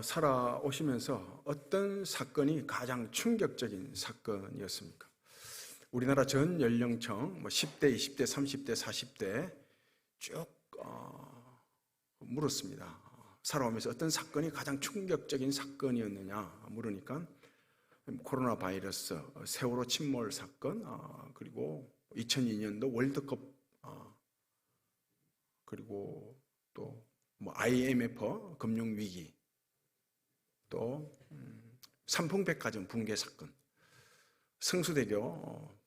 살아오시면서 어떤 사건이 가장 충격적인 사건이었습니까? 우리나라 전 연령층 10대, 20대, 30대, 40대 쭉 물었습니다. 살아오면서 어떤 사건이 가장 충격적인 사건이었느냐 물으니까 코로나 바이러스, 세월호 침몰 사건, 그리고 2002년도 월드컵, 그리고 또 IMF 금융위기, 또 삼풍백화점 붕괴 사건, 성수대교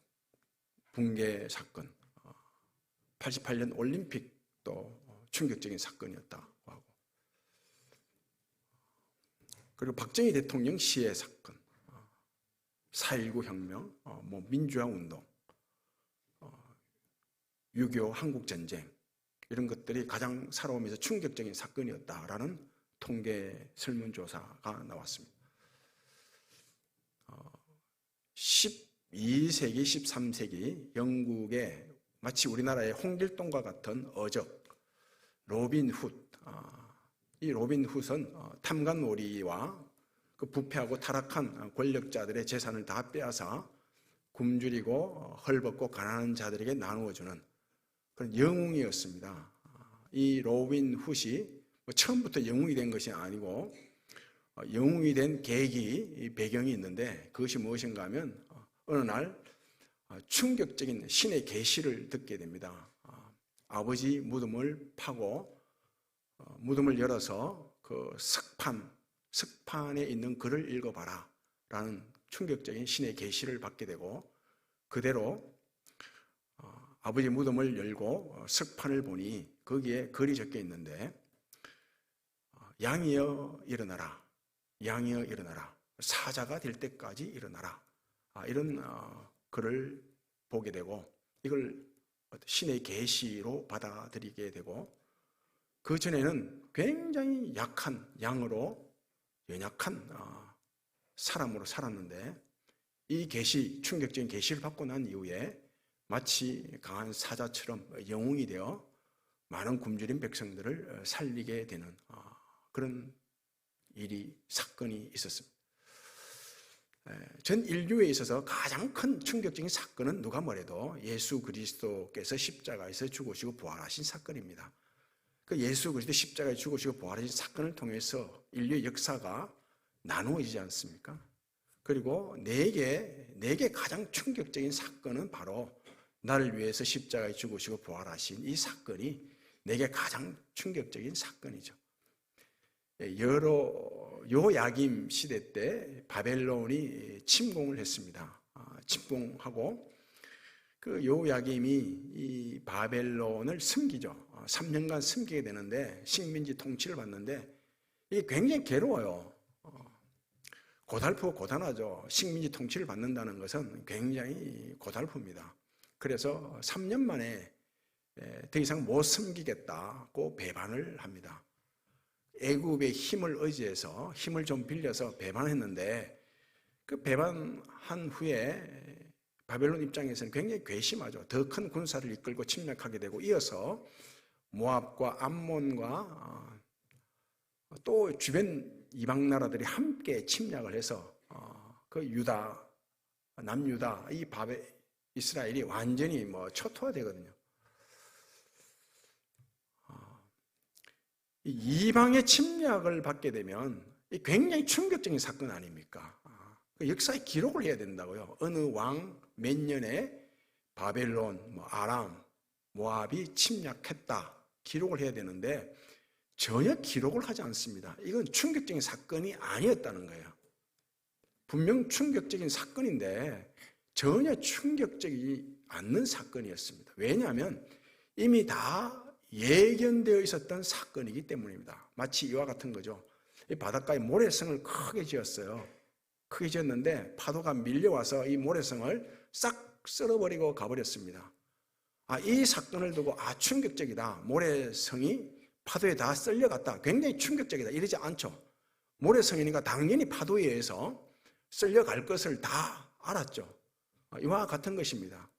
붕괴 사건, 88년 올림픽도 충격적인 사건이었다고 하고, 그리고 박정희 대통령 시해 사건, 4.19 혁명, 민주화 운동, 6.25 한국전쟁, 이런 것들이 가장 살아오면서 충격적인 사건이었다라는 통계 설문조사가 나왔습니다. 12세기, 13세기 영국의 마치 우리나라의 홍길동과 같은 어적 로빈 훗, 이 로빈 훗은 탐관오리와 그 부패하고 타락한 권력자들의 재산을 다 빼앗아 굶주리고 헐벗고 가난한 자들에게 나누어주는 그런 영웅이었습니다. 이 로빈 훗이 처음부터 영웅이 된 것이 아니고 영웅이 된 계기, 배경이 있는데 그것이 무엇인가 하면 어느 날 충격적인 신의 계시를 듣게 됩니다. 아버지 무덤을 파고 무덤을 열어서 그 석판에 있는 글을 읽어봐라 라는 충격적인 신의 계시를 받게 되고, 그대로 아버지 무덤을 열고 석판을 보니 거기에 글이 적혀 있는데, 양이여 일어나라, 양이여 일어나라, 사자가 될 때까지 일어나라, 이런 글을 보게 되고 이걸 신의 계시로 받아들이게 되고, 그 전에는 굉장히 약한 양으로 연약한 사람으로 살았는데 이 계시, 충격적인 계시를 받고 난 이후에 마치 강한 사자처럼 영웅이 되어 많은 굶주린 백성들을 살리게 되는 그런 사건이 있었습니다. 전 인류에 있어서 가장 큰 충격적인 사건은 누가 뭐래도 예수 그리스도께서 십자가에서 죽으시고 부활하신 사건입니다. 그 예수 그리스도 십자가에 죽으시고 부활하신 사건을 통해서 인류의 역사가 나누어지지 않습니까? 그리고 네 개 가장 충격적인 사건은 바로 나를 위해서 십자가에 죽으시고 부활하신 이 사건이 네 개 가장 충격적인 사건이죠. 요야김 시대 때 바벨론이 침공을 했습니다. 침공하고 그 요야김이 이 바벨론을 섬기죠. 3년간 섬기게 되는데 식민지 통치를 받는데 이게 굉장히 괴로워요. 고달프고 고단하죠. 식민지 통치를 받는다는 것은 굉장히 고달픕니다. 그래서 3년 만에 더 이상 못 섬기겠다고 배반을 합니다. 애굽의 힘을 의지해서 힘을 좀 빌려서 배반했는데 그 배반한 후에 바벨론 입장에서는 굉장히 괘씸하죠. 더 큰 군사를 이끌고 침략하게 되고 이어서 모압과 암몬과 또 주변 이방 나라들이 함께 침략을 해서 그 유다, 남유다, 이 이스라엘이 완전히 초토화되거든요. 이방의 침략을 받게 되면 굉장히 충격적인 사건 아닙니까? 역사의 기록을 해야 된다고요. 어느 왕 몇 년에 바벨론, 아람, 모압이 침략했다 기록을 해야 되는데 전혀 기록을 하지 않습니다. 이건 충격적인 사건이 아니었다는 거예요. 분명 충격적인 사건인데 전혀 충격적이지 않는 사건이었습니다. 왜냐하면 이미 다 예견되어 있었던 사건이기 때문입니다. 마치 이와 같은 거죠. 이 바닷가에 모래성을 크게 지었어요. 크게 지었는데 파도가 밀려와서 이 모래성을 싹 쓸어버리고 가버렸습니다. 이 사건을 두고 충격적이다. 모래성이 파도에 다 쓸려갔다. 굉장히 충격적이다. 이러지 않죠. 모래성이니까 당연히 파도에 의해서 쓸려갈 것을 다 알았죠. 이와 같은 것입니다.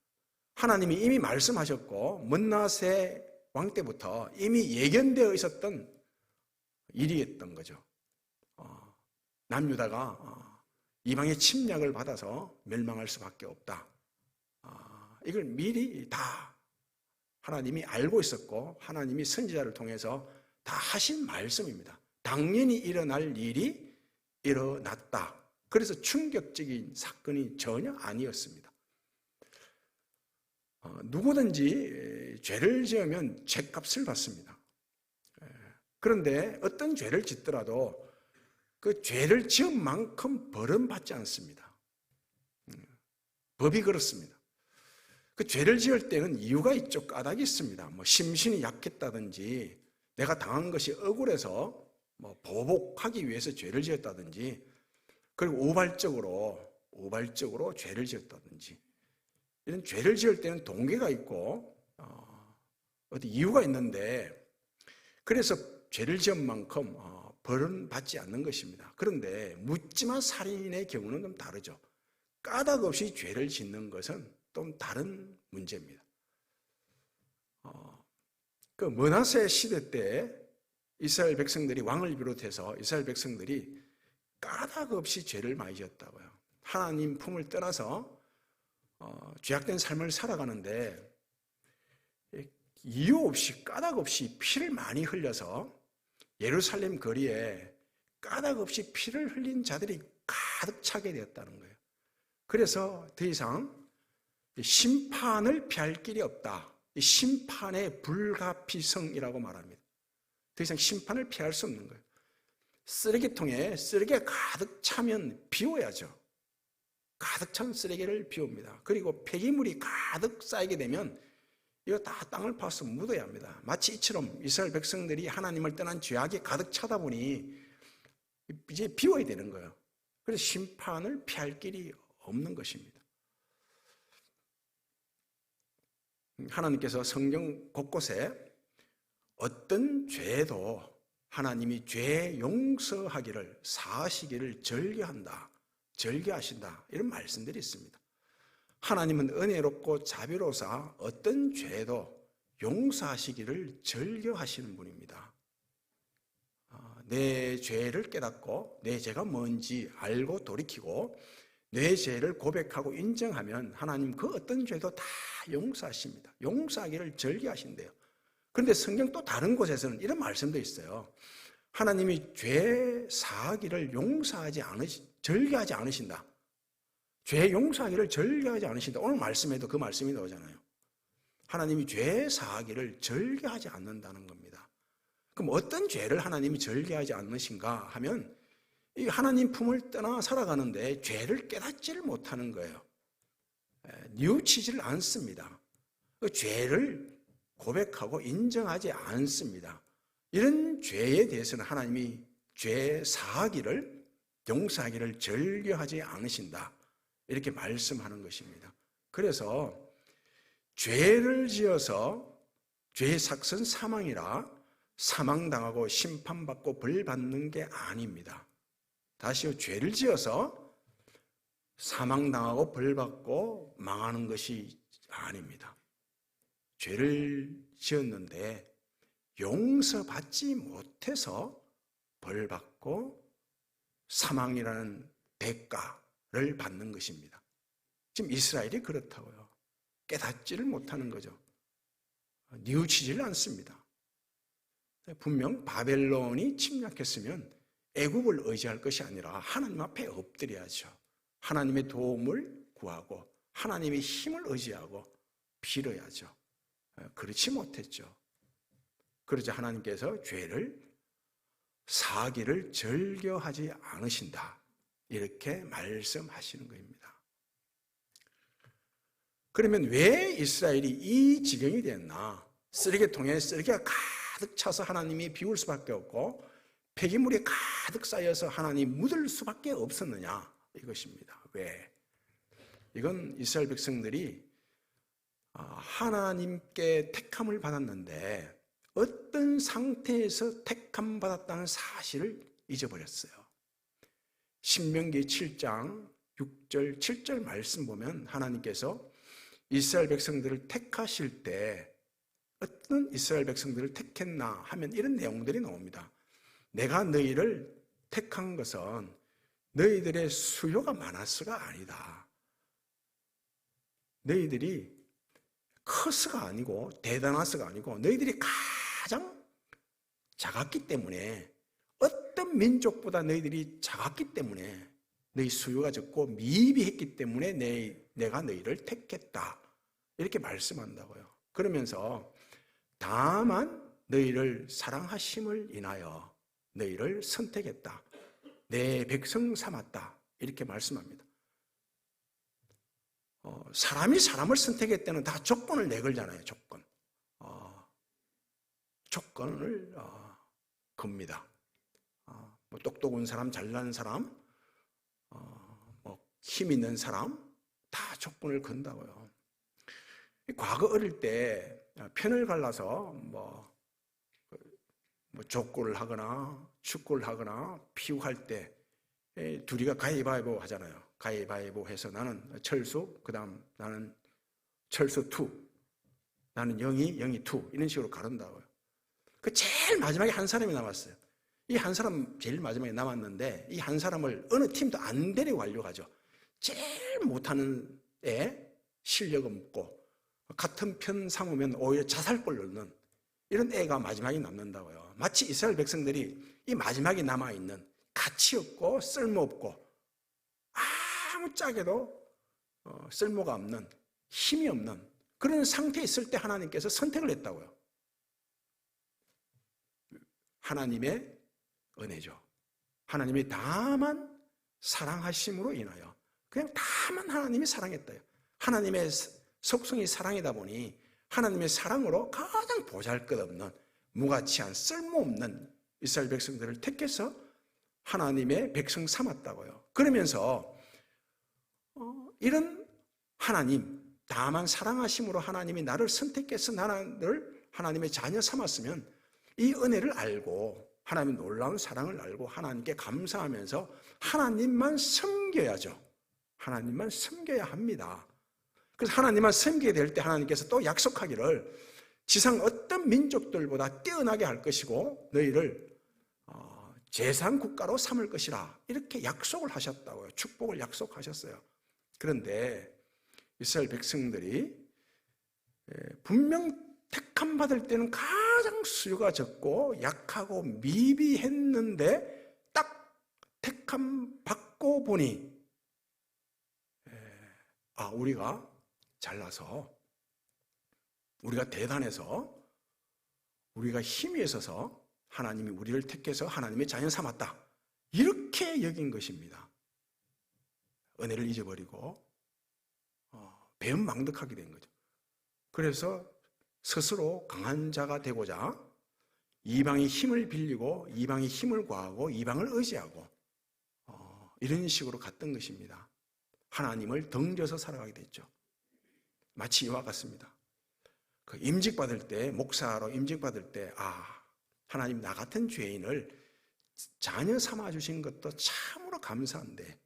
하나님이 이미 말씀하셨고 문나세 왕 때부터 이미 예견되어 있었던 일이었던 거죠. 남유다가 이방의 침략을 받아서 멸망할 수밖에 없다. 이걸 미리 다 하나님이 알고 있었고 하나님이 선지자를 통해서 다 하신 말씀입니다. 당연히 일어날 일이 일어났다. 그래서 충격적인 사건이 전혀 아니었습니다. 누구든지 죄를 지으면 죄값을 받습니다. 그런데 어떤 죄를 짓더라도 그 죄를 지은 만큼 벌은 받지 않습니다. 법이 그렇습니다. 그 죄를 지을 때는 이유가 있죠. 까닭이 있습니다. 심신이 약했다든지 내가 당한 것이 억울해서 보복하기 위해서 죄를 지었다든지 그리고 우발적으로 죄를 지었다든지 이런 죄를 지을 때는 동기가 있고 어디 이유가 있는데 그래서 죄를 지은 만큼 벌은 받지 않는 것입니다. 그런데 묻지마 살인의 경우는 좀 다르죠. 까닭 없이 죄를 짓는 것은 좀 다른 문제입니다. 그 므낫세 시대 때 이스라엘 백성들이 왕을 비롯해서 이스라엘 백성들이 까닭 없이 죄를 많이 지었다고요. 하나님 품을 떠나서 죄악된 삶을 살아가는데 이유 없이 까닭 없이 피를 많이 흘려서 예루살렘 거리에 까닭 없이 피를 흘린 자들이 가득 차게 되었다는 거예요. 그래서 더 이상 심판을 피할 길이 없다. 심판의 불가피성이라고 말합니다. 더 이상 심판을 피할 수 없는 거예요. 쓰레기통에 쓰레기가 가득 차면 비워야죠. 가득 찬 쓰레기를 비웁니다. 그리고 폐기물이 가득 쌓이게 되면 이거 다 땅을 파서 묻어야 합니다. 마치 이처럼 이스라엘 백성들이 하나님을 떠난 죄악이 가득 차다 보니 이제 비워야 되는 거예요. 그래서 심판을 피할 길이 없는 것입니다. 하나님께서 성경 곳곳에 어떤 죄도 하나님이 죄 용서하기를 사하시기를 절개하신다 이런 말씀들이 있습니다. 하나님은 은혜롭고 자비로사 어떤 죄도 용서하시기를 절개하시는 분입니다. 내 죄를 깨닫고 내 죄가 뭔지 알고 돌이키고 내 죄를 고백하고 인정하면 하나님 그 어떤 죄도 다 용서하십니다. 용서하기를 절개하신대요. 그런데 성경 또 다른 곳에서는 이런 말씀도 있어요. 하나님이 죄 사하기를 절개하지 않으신다. 죄 용서하기를 절개하지 않으신다. 오늘 말씀에도 그 말씀이 나오잖아요. 하나님이 죄 사하기를 절개하지 않는다는 겁니다. 그럼 어떤 죄를 하나님이 절개하지 않으신가 하면 이 하나님 품을 떠나 살아가는데 죄를 깨닫지를 못하는 거예요. 뉘우치지를 않습니다. 그 죄를 고백하고 인정하지 않습니다. 이런 죄에 대해서는 하나님이 죄 사하기를 용서하기를 절개하지 않으신다. 이렇게 말씀하는 것입니다. 그래서 죄를 지어서 죄의 삭은 사망이라 사망당하고 심판받고 벌받는 게 아닙니다. 다시요, 죄를 지어서 사망당하고 벌받고 망하는 것이 아닙니다. 죄를 지었는데 용서받지 못해서 벌받고 사망이라는 대가를 받는 것입니다. 지금 이스라엘이 그렇다고요. 깨닫지를 못하는 거죠. 뉘우치지를 않습니다. 분명 바벨론이 침략했으면 애굽을 의지할 것이 아니라 하나님 앞에 엎드려야죠. 하나님의 도움을 구하고 하나님의 힘을 의지하고 빌어야죠. 그렇지 못했죠. 그러자 하나님께서 죄를 사하기를 절개하지 않으신다. 이렇게 말씀하시는 것입니다. 그러면 왜 이스라엘이 이 지경이 됐나? 쓰레기통에 쓰레기가 가득 차서 하나님이 비울 수밖에 없고 폐기물이 가득 쌓여서 하나님 묻을 수밖에 없었느냐? 이것입니다. 왜? 이건 이스라엘 백성들이 하나님께 택함을 받았는데 어떤 상태에서 택함 받았다는 사실을 잊어버렸어요. 신명기 7장 6절 7절 말씀 보면 하나님께서 이스라엘 백성들을 택하실 때 어떤 이스라엘 백성들을 택했나 하면 이런 내용들이 나옵니다. 내가 너희를 택한 것은 너희들의 수요가 많았어가 아니다. 너희들이 커서가 아니고 대단해서가 아니고 너희들이 가장 작았기 때문에, 어떤 민족보다 너희들이 작았기 때문에, 너희 수요가 적고 미비했기 때문에 내가 너희를 택했다, 이렇게 말씀한다고요. 그러면서 다만 너희를 사랑하심을 인하여 너희를 선택했다, 내 백성 삼았다, 이렇게 말씀합니다. 사람이 사람을 선택할 때는 다 조건을 내걸잖아요. 조건을 겁니다. 뭐 똑똑한 사람, 잘난 사람, 뭐 힘 있는 사람, 다 조건을 건다고요. 과거 어릴 때 편을 갈라서 뭐 족구를 하거나 축구를 하거나 피구할 때 둘이가 가위바위보 하잖아요. 가위바위보 해서 나는 철수, 그 다음 나는 철수 2, 나는 영희 2, 이런 식으로 가른다고요. 그 제일 마지막에 한 사람이 남았어요. 이 한 사람 제일 마지막에 남았는데, 이 한 사람을 어느 팀도 안 데리고 가려고 하죠. 제일 못하는 애, 실력 없고 같은 편 삼으면 오히려 자살골 넣는 이런 애가 마지막에 남는다고요. 마치 이스라엘 백성들이 이 마지막에 남아있는 가치 없고 쓸모없고 아무짝에도 쓸모가 없는, 힘이 없는 그런 상태에 있을 때 하나님께서 선택을 했다고요. 하나님의 은혜죠. 하나님이 다만 사랑하심으로 인하여, 그냥 다만 하나님이 사랑했다요. 하나님의 속성이 사랑이다 보니 하나님의 사랑으로 가장 보잘것없는, 무가치한, 쓸모없는 이스라엘 백성들을 택해서 하나님의 백성 삼았다고요. 그러면서 이런 하나님, 다만 사랑하심으로 하나님이 나를 선택해서 나를 하나님의 자녀 삼았으면, 이 은혜를 알고 하나님의 놀라운 사랑을 알고 하나님께 감사하면서 하나님만 섬겨야죠. 하나님만 섬겨야 합니다. 그래서 하나님만 섬기게 될 때 하나님께서 또 약속하기를 지상 어떤 민족들보다 뛰어나게 할 것이고 너희를 제사국가로 삼을 것이라, 이렇게 약속을 하셨다고요. 축복을 약속하셨어요. 그런데 이스라엘 백성들이 분명 택함 받을 때는 가장 수요가 적고 약하고 미비했는데, 딱 택함 받고 보니 우리가 잘나서, 우리가 대단해서, 우리가 힘이 있어서 하나님이 우리를 택해서 하나님의 자녀 삼았다, 이렇게 여긴 것입니다. 은혜를 잊어버리고 배은망덕하게 된 거죠. 그래서 스스로 강한 자가 되고자 이방의 힘을 빌리고 이방의 힘을 구하고 이방을 의지하고 이런 식으로 갔던 것입니다. 하나님을 덩져서 살아가게 됐죠. 마치 이와 같습니다. 그 임직받을 때, 목사로 임직받을 때, 하나님 나 같은 죄인을 자녀 삼아주신 것도 참으로 감사한데,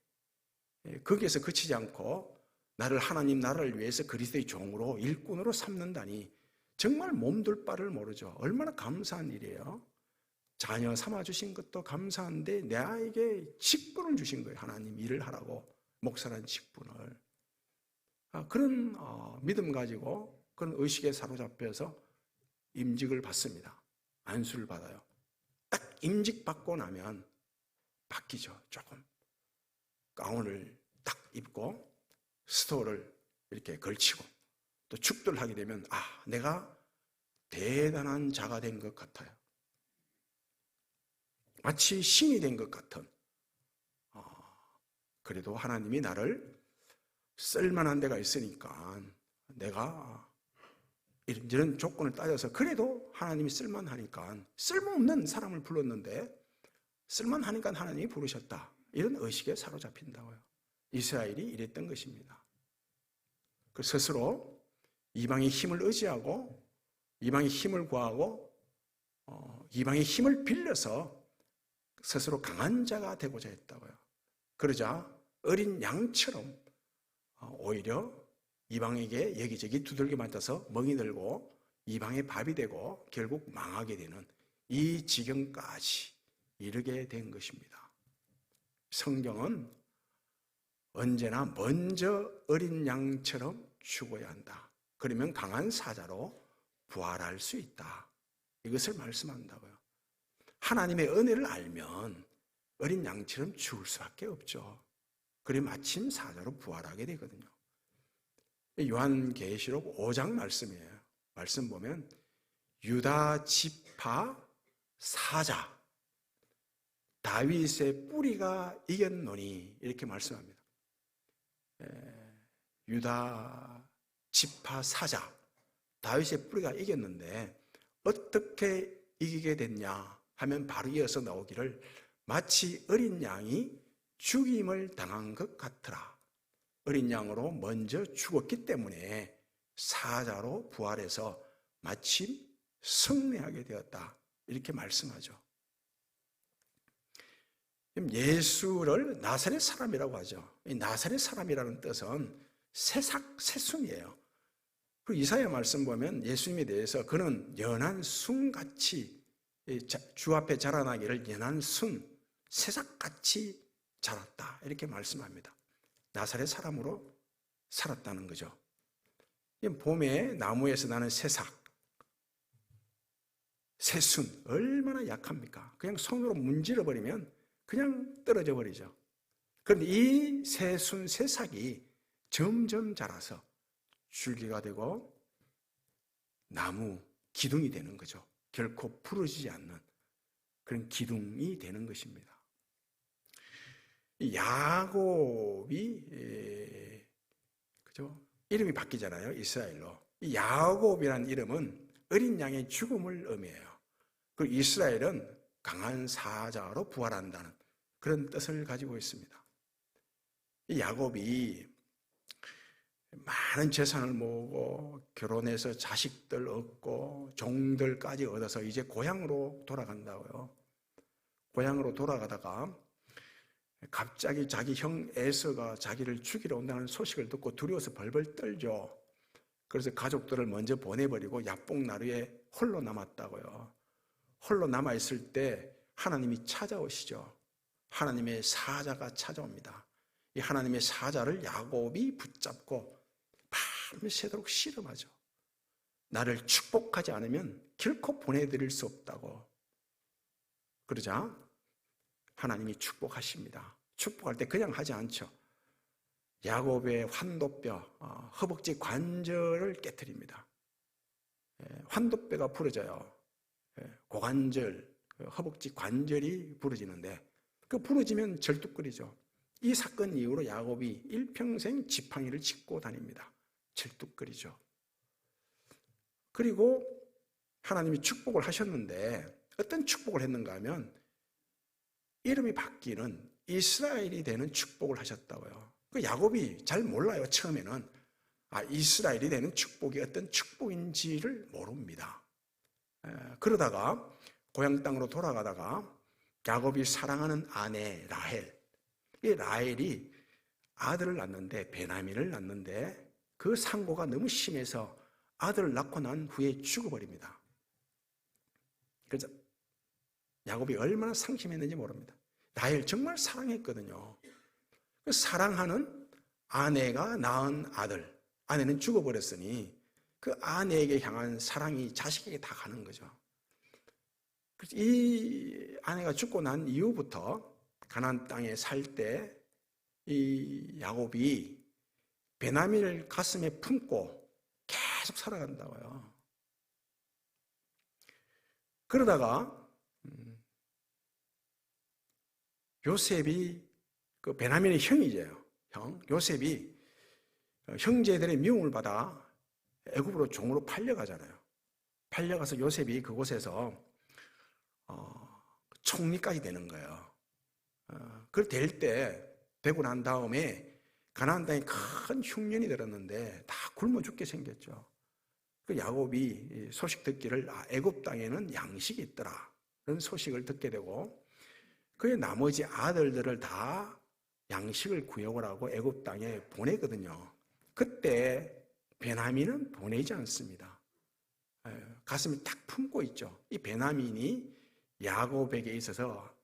거기에서 그치지 않고 하나님 나라를 위해서 그리스도의 종으로, 일꾼으로 삼는다니 정말 몸둘 바를 모르죠. 얼마나 감사한 일이에요. 자녀 삼아주신 것도 감사한데 나에게 직분을 주신 거예요. 하나님 일을 하라고, 목사라는 직분을. 그런 믿음 가지고 그런 의식에 사로잡혀서 임직을 받습니다. 안수를 받아요. 딱 임직 받고 나면 바뀌죠. 조금 가운을 딱 입고 스토를 이렇게 걸치고 또 축도를 하게 되면 내가 대단한 자가 된 것 같아요. 마치 신이 된 것 같은, 그래도 하나님이 나를 쓸만한 데가 있으니까 내가 이런 조건을 따져서 그래도 하나님이 쓸만하니까, 쓸모없는 사람을 불렀는데 쓸만하니까 하나님이 부르셨다, 이런 의식에 사로잡힌다고요. 이스라엘이 이랬던 것입니다. 그 스스로 이방의 힘을 의지하고 이방의 힘을 구하고 이방의 힘을 빌려서 스스로 강한 자가 되고자 했다고요. 그러자 어린 양처럼 오히려 이방에게 여기저기 두들겨 맞아서 멍이 들고 이방의 밥이 되고 결국 망하게 되는 이 지경까지 이르게 된 것입니다. 성경은 언제나 먼저 어린 양처럼 죽어야 한다. 그러면 강한 사자로 부활할 수 있다. 이것을 말씀한다고요. 하나님의 은혜를 알면 어린 양처럼 죽을 수밖에 없죠. 그리고 마침 사자로 부활하게 되거든요. 요한계시록 5장 말씀이에요. 말씀 보면 유다 지파 사자 다윗의 뿌리가 이겼노니 이렇게 말씀합니다. 유다 지파 사자 다윗의 뿌리가 이겼는데 어떻게 이기게 됐냐 하면 바로 이어서 나오기를 마치 어린 양이 죽임을 당한 것 같더라. 어린 양으로 먼저 죽었기 때문에 사자로 부활해서 마침 승리하게 되었다. 이렇게 말씀하죠. 예수를 나사렛 사람이라고 하죠. 이 나사렛 사람이라는 뜻은 새순이에요. 그리고 이사야 말씀 보면 예수님에 대해서 그는 연한 순같이 주 앞에 자라나기를 연한 순, 새싹같이 자랐다. 이렇게 말씀합니다. 나사렛 사람으로 살았다는 거죠. 봄에 나무에서 나는 새싹, 새순 얼마나 약합니까? 그냥 손으로 문질러 버리면 그냥 떨어져 버리죠. 그런데 이 새순, 새싹이 점점 자라서 줄기가 되고 나무, 기둥이 되는 거죠. 결코 부러지지 않는 그런 기둥이 되는 것입니다. 야곱이 그죠? 이름이 바뀌잖아요. 이스라엘로. 이 야곱이라는 이름은 어린 양의 죽음을 의미해요. 그리고 이스라엘은 강한 사자로 부활한다는 그런 뜻을 가지고 있습니다. 이 야곱이 많은 재산을 모으고 결혼해서 자식들 얻고 종들까지 얻어서 이제 고향으로 돌아간다고요. 고향으로 돌아가다가 갑자기 자기 형 에서가 자기를 죽이러 온다는 소식을 듣고 두려워서 벌벌 떨죠. 그래서 가족들을 먼저 보내버리고 야복나루에 홀로 남았다고요. 홀로 남아있을 때 하나님이 찾아오시죠. 하나님의 사자가 찾아옵니다. 이 하나님의 사자를 야곱이 붙잡고 밤새도록 씨름하죠. 나를 축복하지 않으면 결코 보내드릴 수 없다고. 그러자 하나님이 축복하십니다. 축복할 때 그냥 하지 않죠. 야곱의 환도뼈, 허벅지 관절을 깨트립니다. 환도뼈가 부러져요. 고관절, 허벅지 관절이 부러지는데 그 부러지면 절뚝거리죠. 이 사건 이후로 야곱이 일평생 지팡이를 짚고 다닙니다. 절뚝거리죠. 그리고 하나님이 축복을 하셨는데 어떤 축복을 했는가 하면 이름이 바뀌는 이스라엘이 되는 축복을 하셨다고요. 그 야곱이 잘 몰라요. 처음에는 이스라엘이 되는 축복이 어떤 축복인지를 모릅니다. 그러다가 고향 땅으로 돌아가다가 야곱이 사랑하는 아내 라헬, 이 라헬이 아들을 낳는데 베냐민을 낳는데 그 상고가 너무 심해서 아들을 낳고 난 후에 죽어버립니다. 그래서 야곱이 얼마나 상심했는지 모릅니다. 라헬 정말 사랑했거든요. 사랑하는 아내가 낳은 아들, 아내는 죽어버렸으니 그 아내에게 향한 사랑이 자식에게 다 가는 거죠. 그래서 이 아내가 죽고 난 이후부터 가나안 땅에 살 때 이 야곱이 베냐민을 가슴에 품고 계속 살아간다고요. 그러다가 요셉이 그 베냐민의 형이죠. 요셉이 형제들의 미움을 받아 애굽으로 종으로 팔려가잖아요. 팔려가서 요셉이 그곳에서 총리까지 되는 거예요. 그걸 될 때 되고 난 다음에 가나안 땅에 큰 흉년이 들었는데 다 굶어 죽게 생겼죠. 그 야곱이 소식 듣기를 애굽 땅에는 양식이 있더라. 그런 소식을 듣게 되고 그의 나머지 아들들을 다 양식을 구해오라고 애굽 땅에 보내거든요. 그때 베냐민은 보내지 않습니다. 가슴이 딱 품고 있죠. 이 베냐민이 야곱에게 있어서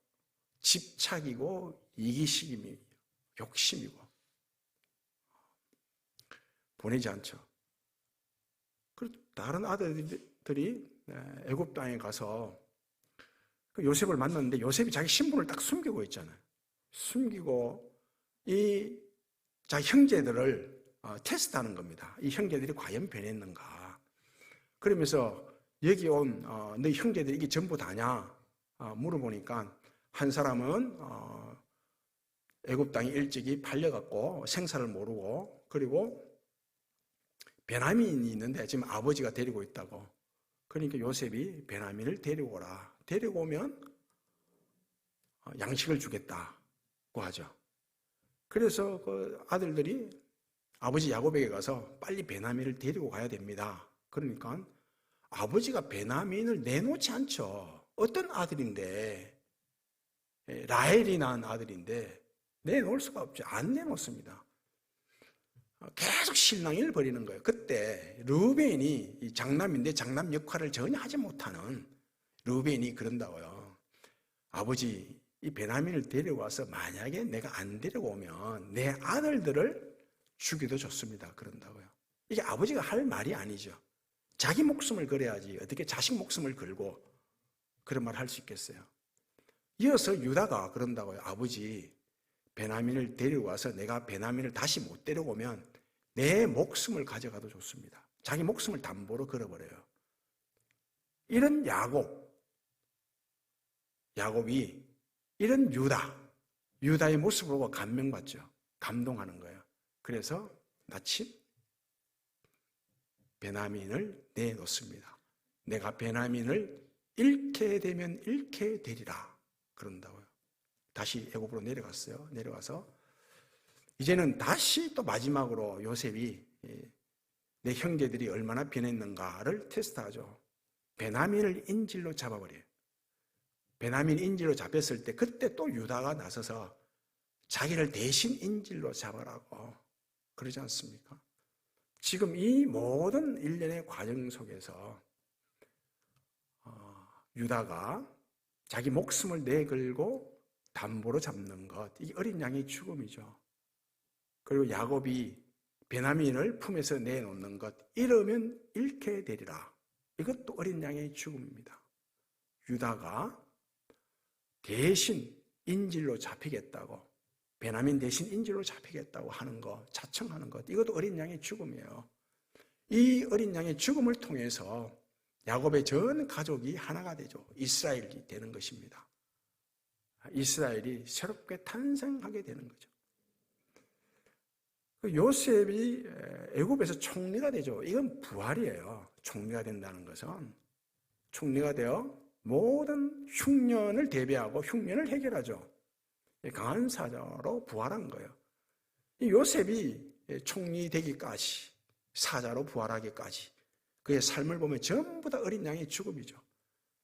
집착이고 이기심이고 욕심이고 보내지 않죠. 그리고 다른 아들들이 애굽 땅에 가서 그 요셉을 만났는데 요셉이 자기 신분을 딱 숨기고 있잖아요. 숨기고 이 자기 형제들을 테스트하는 겁니다. 이 형제들이 과연 변했는가. 그러면서 여기 온 너희 형제들이 이게 전부 다냐 물어보니까 한 사람은 애굽 땅에 일찍이 팔려갖고 생사를 모르고 그리고 베냐민이 있는데 지금 아버지가 데리고 있다고. 그러니까 요셉이 베냐민을 데리고 오라. 데리고 오면 양식을 주겠다고 하죠. 그래서 그 아들들이 아버지 야곱에게 가서 빨리 베냐민을 데리고 가야 됩니다. 그러니까 아버지가 베냐민을 내놓지 않죠. 어떤 아들인데, 라헬이 낳은 아들인데 내놓을 수가 없죠. 안 내놓습니다. 계속 실랑이를 벌이는 거예요. 그때 르우벤이 이 장남인데 장남 역할을 전혀 하지 못하는 르우벤이 그런다고요. 아버지, 이 베냐민을 데려와서 만약에 내가 안 데려오면 내 아들들을 죽여도 좋습니다. 그런다고요. 이게 아버지가 할 말이 아니죠. 자기 목숨을 걸어야지 어떻게 자식 목숨을 걸고 그런 말 할 수 있겠어요. 이어서 유다가 그런다고요. 아버지, 베냐민을 데려와서 내가 베냐민을 다시 못 데려오면 내 목숨을 가져가도 좋습니다. 자기 목숨을 담보로 걸어버려요. 이런 야곱이 이런 유다의 모습을 보고 감명받죠. 감동하는 거예요. 그래서 마침 베냐민을 내놓습니다. 내가 베냐민을 잃게 되면 잃게 되리라 그런다고요. 다시 애굽으로 내려갔어요. 내려가서 이제는 다시 또 마지막으로 요셉이 내 형제들이 얼마나 변했는가를 테스트하죠. 베냐민을 인질로 잡아버려요. 베냐민 인질로 잡혔을 때 그때 또 유다가 나서서 자기를 대신 인질로 잡아라고 그러지 않습니까? 지금 이 모든 일련의 과정 속에서 유다가 자기 목숨을 내걸고 담보로 잡는 것, 이 어린 양의 죽음이죠. 그리고 야곱이 베냐민을 품에서 내놓는 것, 이러면 잃게 되리라. 이것도 어린 양의 죽음입니다. 유다가 대신 인질로 잡히겠다고, 베냐민 대신 인질로 잡히겠다고 하는 것, 자청하는 것, 이것도 어린 양의 죽음이에요. 이 어린 양의 죽음을 통해서 야곱의 전 가족이 하나가 되죠. 이스라엘이 되는 것입니다. 이스라엘이 새롭게 탄생하게 되는 거죠. 요셉이 애굽에서 총리가 되죠. 이건 부활이에요. 총리가 된다는 것은 총리가 되어 모든 흉년을 대비하고 흉년을 해결하죠. 강한 사자로 부활한 거예요. 이 요셉이 총리 되기까지, 사자로 부활하기까지 그의 삶을 보면 전부 다 어린 양의 죽음이죠.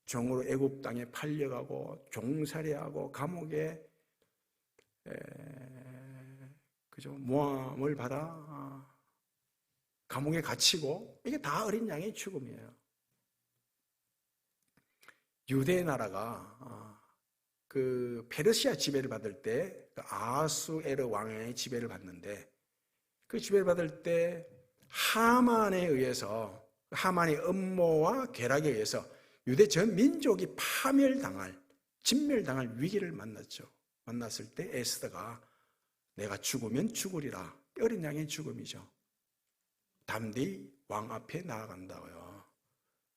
종으로 애굽 땅에 팔려가고 종살이하고 감옥에 모함을 받아 감옥에 갇히고, 이게 다 어린 양의 죽음이에요. 유대 나라가 그 페르시아 지배를 받을 때 아수에르 왕의 지배를 받는데, 그 지배를 받을 때 하만에 의해서, 하만의 음모와 계략에 의해서 유대 전 민족이 진멸당할 위기를 만났죠. 만났을 때 에스더가 내가 죽으면 죽으리라, 어린 양의 죽음이죠. 담대히 왕 앞에 나아간다고요.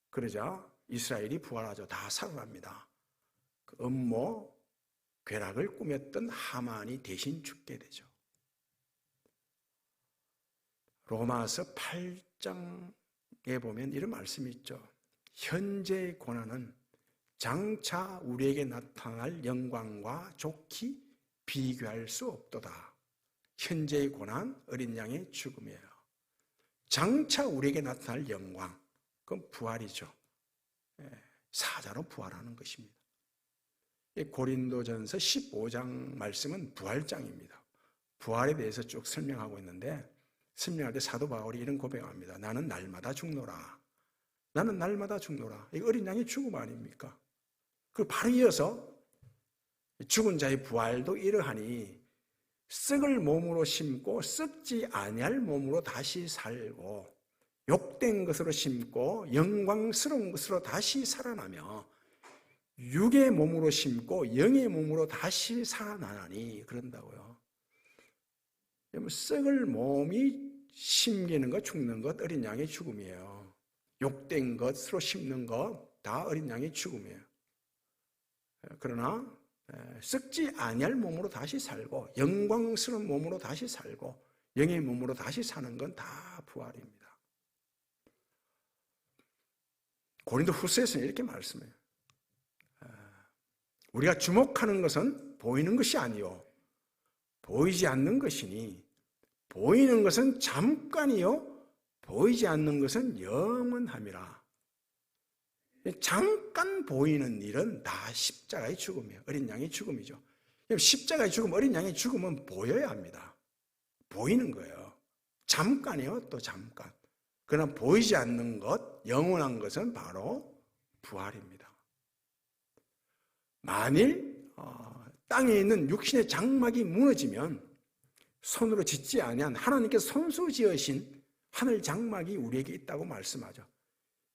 그러자 이스라엘이 부활하죠. 다 살아납니다. 그 음모, 괴락을 꾸몄던 하만이 대신 죽게 되죠. 로마서 8장에 보면 이런 말씀이 있죠. 현재의 고난은 장차 우리에게 나타날 영광과 좋게 비교할 수 없도다. 현재의 고난, 어린 양의 죽음이에요. 장차 우리에게 나타날 영광, 그건 부활이죠. 사자로 부활하는 것입니다. 고린도전서 15장 말씀은 부활장입니다. 부활에 대해서 쭉 설명하고 있는데, 설명할 때 사도 바울이 이런 고백합니다. 나는 날마다 죽노라. 나는 날마다 죽노라. 이 어린 양의 죽음 아닙니까? 그리고 바로 이어서 죽은 자의 부활도 이러하니 썩을 몸으로 심고 썩지 아니할 몸으로 다시 살고 욕된 것으로 심고 영광스러운 것으로 다시 살아나며 육의 몸으로 심고 영의 몸으로 다시 살아나니 그런다고요. 썩을 몸이 심기는 것, 죽는 것, 어린 양의 죽음이에요. 욕된 것으로 심는 것 다 어린 양의 죽음이에요. 그러나 썩지 아니할 몸으로 다시 살고 영광스러운 몸으로 다시 살고 영의 몸으로 다시 사는 건 다 부활입니다. 고린도 후서에서는 이렇게 말씀해요. 우리가 주목하는 것은 보이는 것이 아니요 보이지 않는 것이니 보이는 것은 잠깐이요 보이지 않는 것은 영원함이라. 잠깐 보이는 일은 다 십자가의 죽음이에요. 어린 양의 죽음이죠. 십자가의 죽음, 어린 양의 죽음은 보여야 합니다. 보이는 거예요. 잠깐이요, 또 잠깐. 그러나 보이지 않는 것, 영원한 것은 바로 부활입니다. 만일 땅에 있는 육신의 장막이 무너지면 손으로 짓지 아니한 하나님께서 손수 지으신 하늘 장막이 우리에게 있다고 말씀하죠.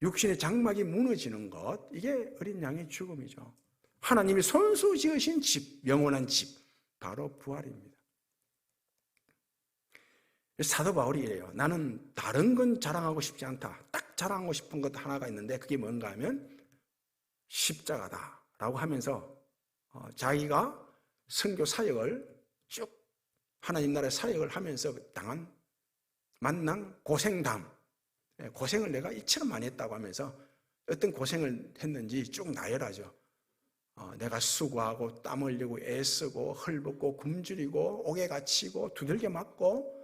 육신의 장막이 무너지는 것, 이게 어린 양의 죽음이죠. 하나님이 손수 지으신 집, 영원한 집, 바로 부활입니다. 사도 바울이 이래요. 나는 다른 건 자랑하고 싶지 않다. 딱 자랑하고 싶은 것 하나가 있는데 그게 뭔가 하면 십자가다라고 하면서 자기가 선교 사역을 쭉 하나님 나라의 사역을 하면서 당한 만난 고생담, 고생을 내가 이처럼 많이 했다고 하면서 어떤 고생을 했는지 쭉 나열하죠. 내가 수고하고 땀 흘리고 애쓰고 헐벗고 굶주리고 옥에 갇히고 두들겨 맞고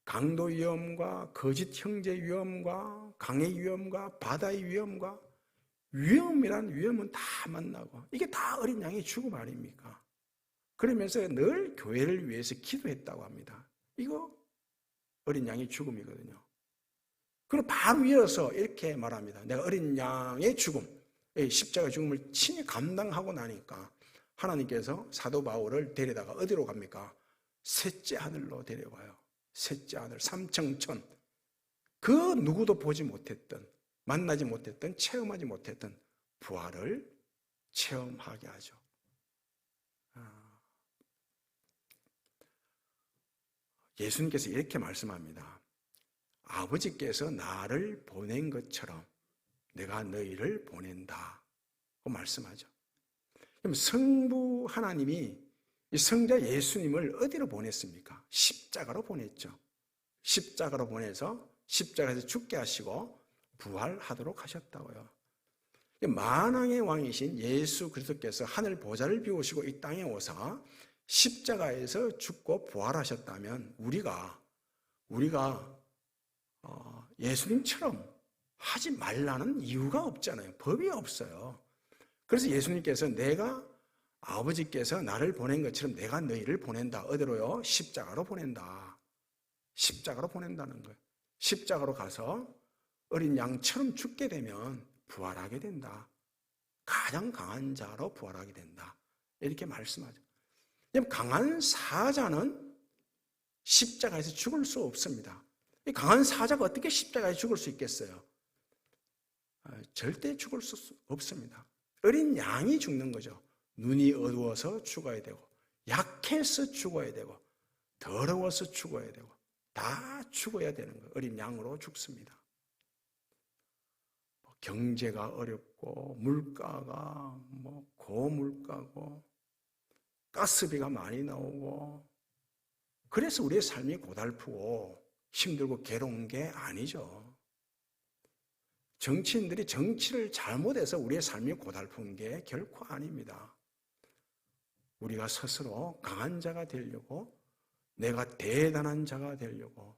강도 위험과 거짓 형제 위험과 강의 위험과 바다의 위험과 위험이란 위험은 다 만나고 이게 다 어린 양의 죽음 아닙니까? 그러면서 늘 교회를 위해서 기도했다고 합니다. 이거 어린 양의 죽음이거든요. 그리고 바로 이어서 이렇게 말합니다. 내가 어린 양의 죽음, 십자가 죽음을 친히 감당하고 나니까 하나님께서 사도 바울을 데려다가 어디로 갑니까? 셋째 하늘로 데려가요. 셋째 하늘, 삼청천. 그 누구도 보지 못했던, 만나지 못했던, 체험하지 못했던 부활을 체험하게 하죠. 예수님께서 이렇게 말씀합니다. 아버지께서 나를 보낸 것처럼 내가 너희를 보낸다. 고 말씀하죠. 그럼 성부 하나님이 이 성자 예수님을 어디로 보냈습니까? 십자가로 보냈죠. 십자가로 보내서 십자가에서 죽게 하시고 부활하도록 하셨다고요. 만왕의 왕이신 예수 그리스도께서 하늘 보좌를 비우시고 이 땅에 오사 십자가에서 죽고 부활하셨다면 우리가 예수님처럼 하지 말라는 이유가 없잖아요. 법이 없어요. 그래서 예수님께서 내가 아버지께서 나를 보낸 것처럼 내가 너희를 보낸다. 어디로요? 십자가로 보낸다. 십자가로 보낸다는 거예요. 십자가로 가서 어린 양처럼 죽게 되면 부활하게 된다. 가장 강한 자로 부활하게 된다. 이렇게 말씀하죠. 강한 사자는 십자가에서 죽을 수 없습니다. 강한 사자가 어떻게 십자가에서 죽을 수 있겠어요? 절대 죽을 수 없습니다. 어린 양이 죽는 거죠. 눈이 어두워서 죽어야 되고 약해서 죽어야 되고 더러워서 죽어야 되고 다 죽어야 되는 거예요. 어린 양으로 죽습니다. 경제가 어렵고 물가가 고물가고 가스비가 많이 나오고 그래서 우리의 삶이 고달프고 힘들고 괴로운 게 아니죠. 정치인들이 정치를 잘못해서 우리의 삶이 고달픈 게 결코 아닙니다. 우리가 스스로 강한 자가 되려고 내가 대단한 자가 되려고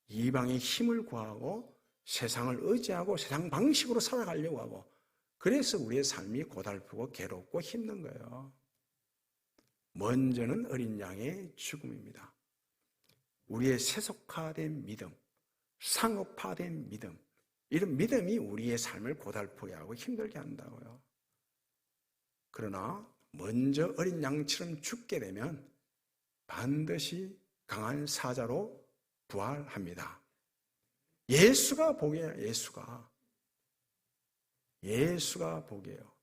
이방의 힘을 구하고 세상을 의지하고 세상 방식으로 살아가려고 하고 그래서 우리의 삶이 고달프고 괴롭고 힘든 거예요. 먼저는 어린 양의 죽음입니다. 우리의 세속화된 믿음, 상업화된 믿음, 이런 믿음이 우리의 삶을 고달프게 하고 힘들게 한다고요. 그러나 먼저 어린 양처럼 죽게 되면 반드시 강한 사자로 부활합니다. 예수가 복이에요. 예수가 복이에요.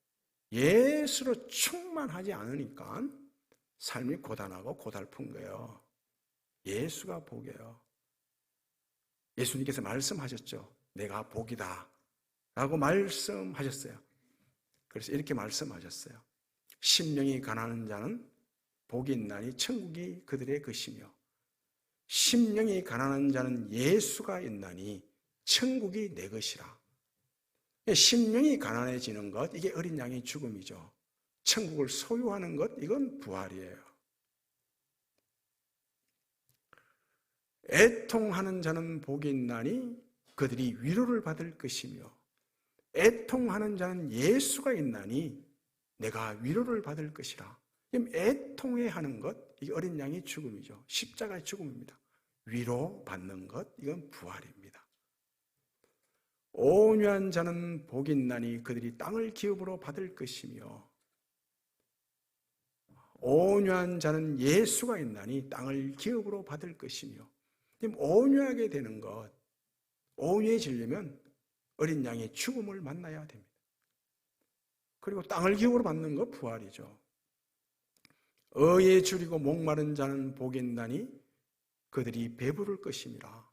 예수로 충만하지 않으니까 삶이 고단하고 고달픈 거예요. 예수가 복이에요. 예수님께서 말씀하셨죠. 내가 복이다 라고 말씀하셨어요. 그래서 이렇게 말씀하셨어요. 심령이 가난한 자는 복이 있나니 천국이 그들의 것이며, 심령이 가난한 자는 예수가 있나니 천국이 내 것이라. 심령이 가난해지는 것, 이게 어린 양의 죽음이죠. 천국을 소유하는 것, 이건 부활이에요. 애통하는 자는 복이 있나니 그들이 위로를 받을 것이며, 애통하는 자는 예수가 있나니 내가 위로를 받을 것이라. 애통해하는 것, 이게 어린 양의 죽음이죠. 십자가의 죽음입니다. 위로받는 것, 이건 부활입니다. 온유한 자는 복이 있나니 그들이 땅을 기업으로 받을 것이며, 온유한 자는 예수가 있나니 땅을 기업으로 받을 것이며. 온유하게 되는 것, 온유해지려면 어린 양의 죽음을 만나야 됩니다. 그리고 땅을 기업으로 받는 것, 부활이죠. 어에 줄이고 목마른 자는 복이 있나니 그들이 배부를 것임이라.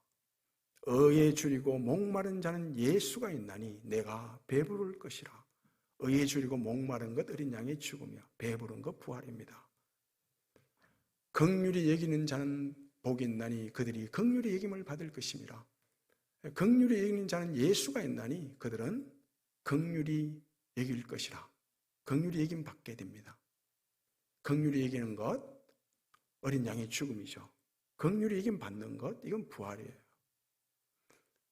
어에 줄이고 목마른 자는 예수가 있나니 내가 배부를 것이라. 어에 줄이고 목마른 것, 어린 양의 죽음이요. 배부른 것, 부활입니다. 긍휼히 여기는 자는 복이 있나니 그들이 긍휼히 여김을 받을 것임이라. 긍휼히 여기는 자는 예수가 있나니 그들은 긍휼히 여길 것이라. 긍휼히 여김 받게 됩니다. 긍휼히 여기는 것, 어린 양의 죽음이죠. 긍휼히 여김 받는 것, 이건 부활이에요.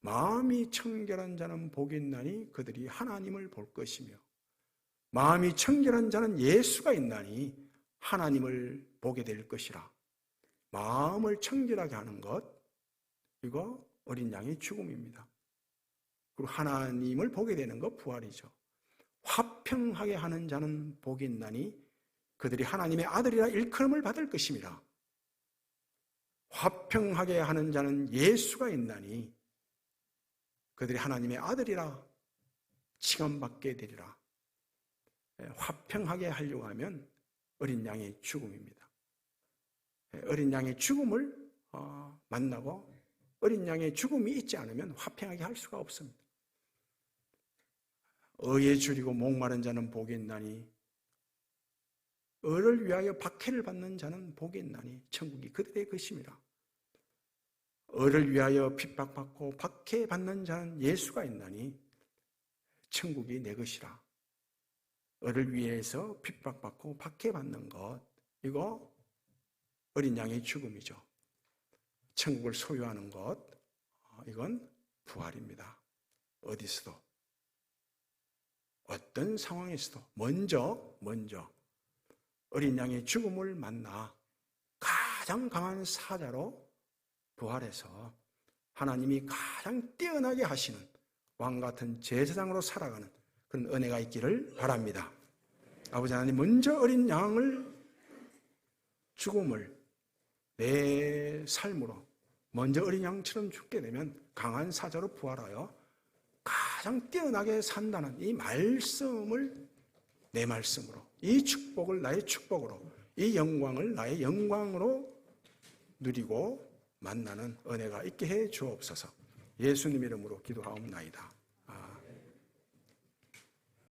마음이 청결한 자는 복이 있나니 그들이 하나님을 볼 것이며, 마음이 청결한 자는 예수가 있나니 하나님을 보게 될 것이라. 마음을 청결하게 하는 것, 이거 어린 양의 죽음입니다. 그리고 하나님을 보게 되는 것, 부활이죠. 화평하게 하는 자는 복이 있나니 그들이 하나님의 아들이라 일컬음을 받을 것임이라. 화평하게 하는 자는 예수가 있나니 그들이 하나님의 아들이라 칭함받게 되리라. 화평하게 하려고 하면 어린 양의 죽음입니다. 어린 양의 죽음을 만나고 어린 양의 죽음이 있지 않으면 화평하게 할 수가 없습니다. 어에 줄이고 목마른 자는 복이 있나니, 어를 위하여 박해를 받는 자는 복이 있나니 천국이 그들의 것임이라. 어를 위하여 핍박받고 박해받는 자는 예수가 있나니 천국이 내 것이라. 어를 위해서 핍박받고 박해받는 것, 이거 어린 양의 죽음이죠. 천국을 소유하는 것, 이건 부활입니다. 어디서도, 어떤 상황에서도 먼저 어린 양의 죽음을 만나 가장 강한 사자로 부활해서 하나님이 가장 뛰어나게 하시는 왕같은 제사장으로 살아가는 그런 은혜가 있기를 바랍니다. 아버지 하나님, 먼저 어린 양을 죽음을 내 삶으로 먼저 어린 양처럼 죽게 되면 강한 사자로 부활하여 가장 뛰어나게 산다는 이 말씀을 내 말씀으로, 이 축복을 나의 축복으로, 이 영광을 나의 영광으로 누리고 만나는 은혜가 있게 해 주옵소서. 예수님 이름으로 기도하옵나이다.